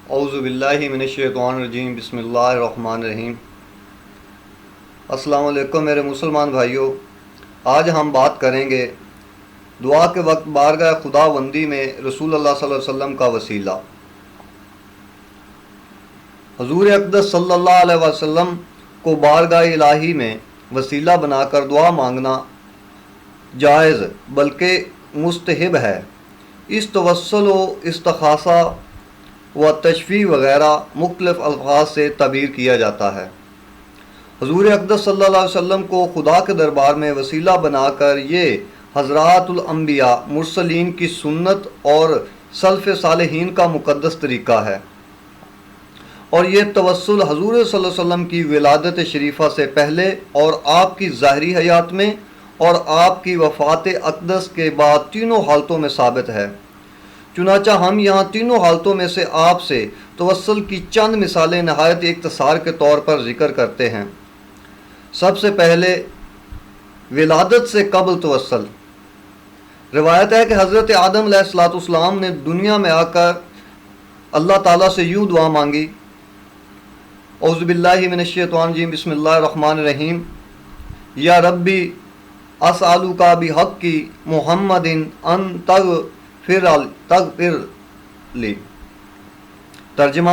اعوذ باللہ من الشیطان الرجیم، بسم اللہ الرحمن الرحیم۔ السلام علیکم میرے مسلمان بھائیوں، آج ہم بات کریں گے دعا کے وقت بارگاہ خدا بندی میں رسول اللہ صلی اللہ علیہ وسلم کا وسیلہ۔ حضور اقدس صلی اللہ علیہ وسلم کو بارگاہ الہی میں وسیلہ بنا کر دعا مانگنا جائز بلکہ مستحب ہے۔ اس توسل و استخاصہ و تشفیع وغیرہ مختلف الفاظ سے تعبیر کیا جاتا ہے۔ حضور اقدس صلی اللہ علیہ وسلم کو خدا کے دربار میں وسیلہ بنا کر یہ حضرات الانبیاء مرسلین کی سنت اور سلف صالحین کا مقدس طریقہ ہے، اور یہ توسل حضور صلی اللہ علیہ وسلم کی ولادت شریفہ سے پہلے اور آپ کی ظاہری حیات میں اور آپ کی وفات اقدس کے بعد تینوں حالتوں میں ثابت ہے۔ چنانچہ ہم یہاں تینوں حالتوں میں سے آپ سے توسل کی چند مثالیں نہایت اختصار کے طور پر ذکر کرتے ہیں۔ سب سے پہلے ولادت سے قبل توسل۔ روایت ہے کہ حضرت آدم علیہ السلام نے دنیا میں آ کر اللہ تعالیٰ سے یوں دعا مانگی، اعوذ باللہ من الشیطان الرجیم، بسم اللہ الرحمن الرحیم، یا ربی اسألک بحق محمد ان تغفر لی۔ ترجمہ: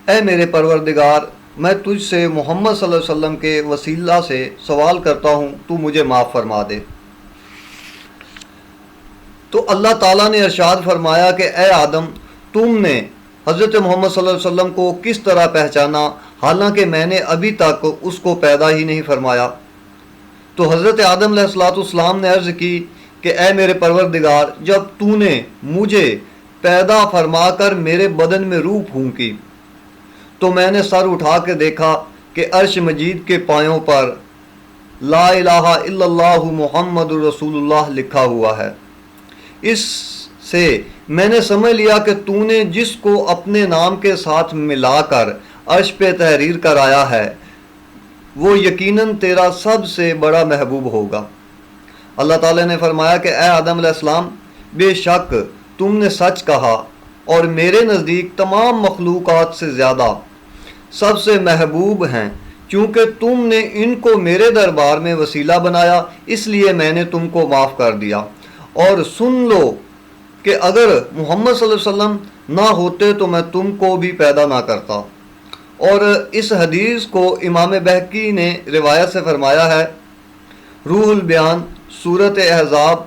اے میرے پروردگار، میں تجھ سے محمد صلی اللہ علیہ وسلم کے وسیلہ سے سوال کرتا ہوں، تو مجھے معاف فرما دے۔ تو اللہ تعالیٰ نے ارشاد فرمایا کہ اے آدم، تم نے حضرت محمد صلی اللہ علیہ وسلم کو کس طرح پہچانا حالانکہ میں نے ابھی تک اس کو پیدا ہی نہیں فرمایا؟ تو حضرت آدم علیہ السلام نے عرض کی کہ اے میرے پروردگار، جب تو نے مجھے پیدا فرما کر میرے بدن میں روح پھونکی تو میں نے سر اٹھا کے دیکھا کہ عرش مجید کے پایوں پر لا الہ الا اللہ محمد رسول اللہ لکھا ہوا ہے۔ اس سے میں نے سمجھ لیا کہ تو نے جس کو اپنے نام کے ساتھ ملا کر عرش پہ تحریر کرایا ہے وہ یقیناً تیرا سب سے بڑا محبوب ہوگا۔ اللہ تعالیٰ نے فرمایا کہ اے آدم علیہ السلام، بے شک تم نے سچ کہا اور میرے نزدیک تمام مخلوقات سے زیادہ سب سے محبوب ہیں، چونکہ تم نے ان کو میرے دربار میں وسیلہ بنایا، اس لیے میں نے تم کو معاف کر دیا۔ اور سن لو کہ اگر محمد صلی اللہ علیہ وسلم نہ ہوتے تو میں تم کو بھی پیدا نہ کرتا۔ اور اس حدیث کو امام بہقی نے روایت سے فرمایا ہے، روح البیان سورۃ احزاب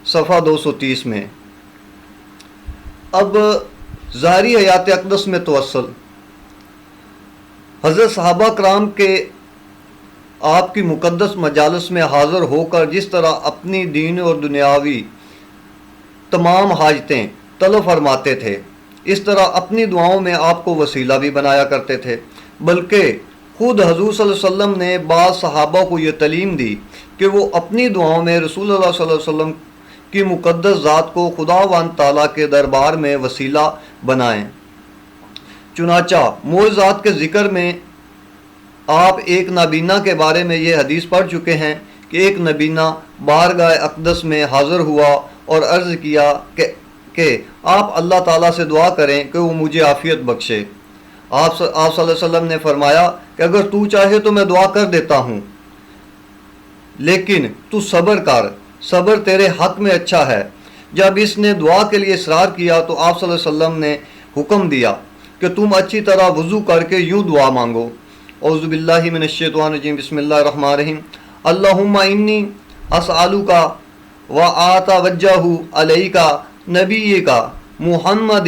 صفحہ 230 میں۔ اب ظاہری حیات اقدس میں توسل۔ حضرت صحابہ کرام کے آپ کی مقدس مجالس میں حاضر ہو کر جس طرح اپنی دین اور دنیاوی تمام حاجتیں طلب فرماتے تھے، اس طرح اپنی دعاؤں میں آپ کو وسیلہ بھی بنایا کرتے تھے، بلکہ خود حضور صلی اللہ علیہ وسلم نے بعض صحابہ کو یہ تعلیم دی کہ وہ اپنی دعاؤں میں رسول اللہ صلی اللہ علیہ وسلم کی مقدس ذات کو خداوند تعالیٰ کے دربار میں وسیلہ بنائیں۔ چنانچہ معجزات کے ذکر میں آپ ایک نابینا کے بارے میں یہ حدیث پڑھ چکے ہیں کہ ایک نابینا بارگاہ اقدس میں حاضر ہوا اور عرض کیا کہ آپ اللہ تعالیٰ سے دعا کریں کہ وہ مجھے عافیت بخشے۔ آپ صلی اللہ علیہ وسلم نے فرمایا کہ اگر تو چاہے تو میں دعا کر دیتا ہوں، لیکن تو صبر کر، صبر تیرے حق میں اچھا ہے۔ جب اس نے دعا کے لیے اصرار کیا تو آپ صلی اللہ علیہ وسلم نے حکم دیا کہ تم اچھی طرح وضو کر کے یوں دعا مانگو، اعوذ باللہ من الشیطان الرجیم، بسم اللہ الرحمن الرحیم، اللہم انی اسألک واتوجہ علیک نبیک محمد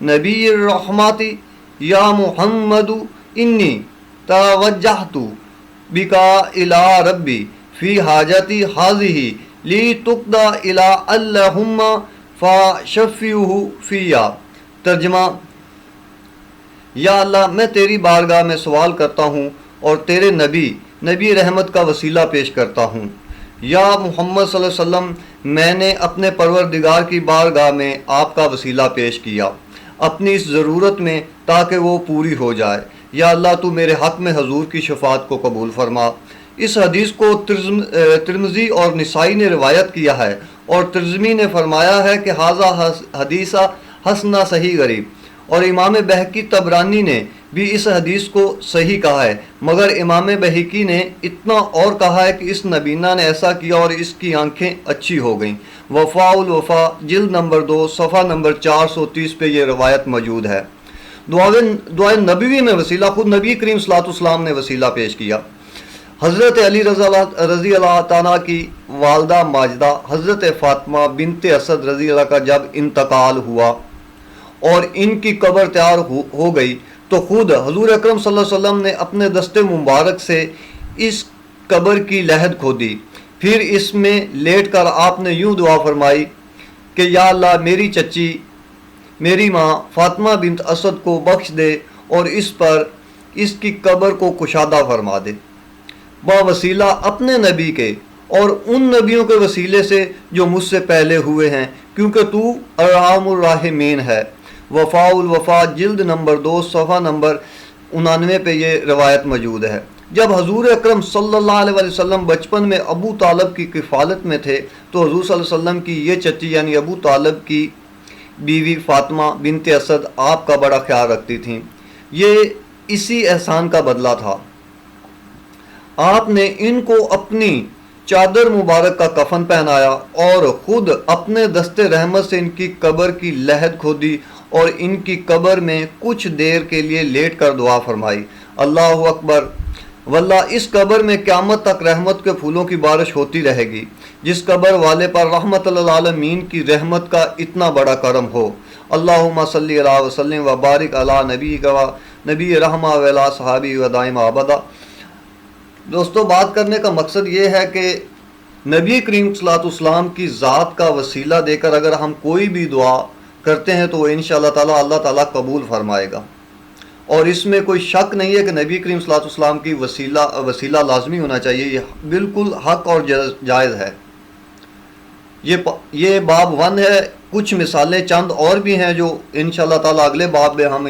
نبی الرحمت، یا محمد انی توجہت بک الی ربی فی حاجتی ہذہ لی تقضی الی اللہم فشفعہ فیہا۔ ترجمہ: یا اللہ، میں تیری بارگاہ میں سوال کرتا ہوں اور تیرے نبی رحمت کا وسیلہ پیش کرتا ہوں۔ یا محمد صلی اللہ علیہ وسلم، میں نے اپنے پروردگار کی بارگاہ میں آپ کا وسیلہ پیش کیا اپنی اس ضرورت میں تاکہ وہ پوری ہو جائے۔ یا اللہ، تو میرے حق میں حضور کی شفاعت کو قبول فرما۔ اس حدیث کو ترمذی اور نسائی نے روایت کیا ہے، اور ترمذی نے فرمایا ہے کہ ھذا حدیث حسنہ صحیح غریب، اور امام بہقی طبرانی نے بھی اس حدیث کو صحیح کہا ہے، مگر امام بہقی نے اتنا اور کہا ہے کہ اس نبینا نے ایسا کیا اور اس کی آنکھیں اچھی ہو گئیں۔ وفاء الوفا جلد نمبر 2 صفحہ نمبر 430 پہ یہ روایت موجود ہے۔ دعائے نبوی میں وسیلہ خود نبی کریم صلی اللہ علیہ وسلم نے وسیلہ پیش کیا۔ حضرت علی رضی اللہ تعالیٰ کی والدہ ماجدہ حضرت فاطمہ بنت اسد رضی اللہ کا جب انتقال ہوا اور ان کی قبر تیار ہو گئی تو خود حضور اکرم صلی اللہ علیہ وسلم نے اپنے دست مبارک سے اس قبر کی لحد کھودی، پھر اس میں لیٹ کر آپ نے یوں دعا فرمائی کہ یا اللہ میری چچی میری ماں فاطمہ بنت اسد کو بخش دے اور اس پر اس کی قبر کو کشادہ فرما دے، وسیلہ اپنے نبی کے اور ان نبیوں کے وسیلے سے جو مجھ سے پہلے ہوئے ہیں، کیونکہ تو ارحم الراحمین ہے۔ وفاء الوفا جلد نمبر 2 صفحہ نمبر 99 پہ یہ روایت موجود ہے۔ جب حضور اکرم صلی اللہ علیہ وسلم بچپن میں ابو طالب کی کفالت میں تھے تو حضور صلی اللہ علیہ وسلم کی یہ چچی یعنی ابو طالب کی بیوی فاطمہ بنت اسد آپ کا بڑا خیال رکھتی تھیں۔ یہ اسی احسان کا بدلہ تھا۔ آپ نے ان کو اپنی چادر مبارک کا کفن پہنایا اور خود اپنے دست رحمت سے ان کی قبر کی لحد کھودی اور ان کی قبر میں کچھ دیر کے لیے لیٹ کر دعا فرمائی۔ اللہ اکبر، واللہ اس قبر میں قیامت تک رحمت کے پھولوں کی بارش ہوتی رہے گی، جس قبر والے پر رحمت للعالمین کی رحمت کا اتنا بڑا کرم ہو۔ اللہم صلی اللہ وسلم و بارک علی نبی و نبی رحمہ و علی صحابی و دائم ابدا۔ دوستو، بات کرنے کا مقصد یہ ہے کہ نبی کریم صلی اللہ علیہ وسلم کی ذات کا وسیلہ دے کر اگر ہم کوئی بھی دعا کرتے ہیں تو وہ انشاءاللہ تعالی اللہ تعالیٰ قبول فرمائے گا، اور اس میں کوئی شک نہیں ہے کہ نبی کریم صلی اللہ علیہ وسلم کی وسیلہ لازمی ہونا چاہیے، یہ بالکل حق اور جائز ہے۔ یہ باب 1 ہے، کچھ مثالیں چند اور بھی ہیں جو انشاءاللہ تعالی اگلے باب میں ہم